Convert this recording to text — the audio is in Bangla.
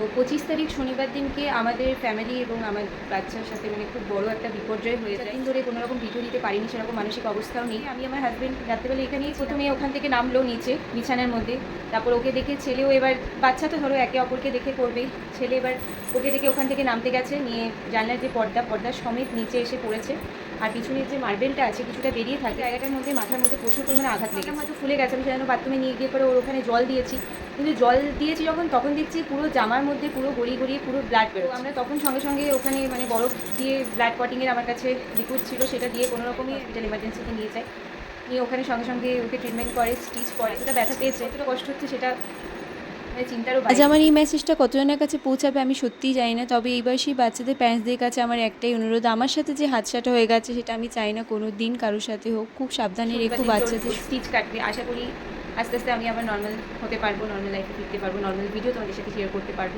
তো 25 তারিখ শনিবার দিনকে আমাদের ফ্যামিলি এবং আমার বাচ্চার সাথে মানে খুব বড় একটা বিপর্যয় হয়ে যায়। দিন ধরে কোনো রকম ভিডিও দিতে পারিনি, সেরকম মানসিক অবস্থাও নেই। আমি আমার হাজব্যান্ড রাত্রেবেলা এখানেই প্রথমে ওখান থেকে নামলো নিচে বিছানার মধ্যে, তারপর ওকে দেখে ছেলেও এবার বাচ্চা তো ধরো একে অপরকে দেখে করবেই, ছেলে এবার ওকে দেখে ওখান থেকে নামতে গেছে, নিয়ে জানলার যে পর্দা সমেত নিচে এসে পড়েছে। আর পিছনের যে মার্বেলটা আছে কিছুটা বেরিয়ে থাকে, জায়গাটার মধ্যে মাথার মধ্যে প্রচুর পরিমাণে আঘাত লেগেছে, হয়তো ফুলে গেছে। আমি সেজন্য বাথরুমে নিয়ে গিয়ে পরে ওর ওখানে জল দিয়েছি, কিন্তু জল দিয়েছি যখন তখন দেখছি পুরো জামার মধ্যে পুরো গড়িয়ে পুরো ব্লাড বেরোচ্ছে। আমরা তখন সঙ্গে সঙ্গে ওখানে মানে বরফ দিয়ে ব্লাড কটিংয়ের আমার কাছে লিকুইড ছিল, সেটা দিয়ে কোনো রকমই হসপিটাল এমার্জেন্সিতে নিয়ে যায়, নিয়ে ওখানে সঙ্গে সঙ্গে ওকে ট্রিটমেন্ট করে, স্টিচ করে। এতটা ব্যথা পেয়েছে, এতটা কষ্ট হচ্ছে সেটা মানে চিন্তারও আজ বাইরে। আমার এই মেসেজটা কতজনের কাছে পৌঁছাবে আমি সত্যিই জানি না, তবে এই বয়সী বাচ্চাদের প্যারেন্টসদের কাছে আমার একটাই অনুরোধ, আমার সাথে যে হাতসাটা হয়ে গেছে সেটা আমি চাই না কোনো দিন কারোর সাথে হোক। খুব সাবধানে রেখো বাচ্চাদের। স্টিচ কাটবে, আশা করি আস্তে আস্তে আমি আবার নর্মাল হতে পারবো, নর্মাল লাইফে ফিরতে পারবো, নর্মাল ভিডিও তোমাদের সাথে শেয়ার করতে পারবো।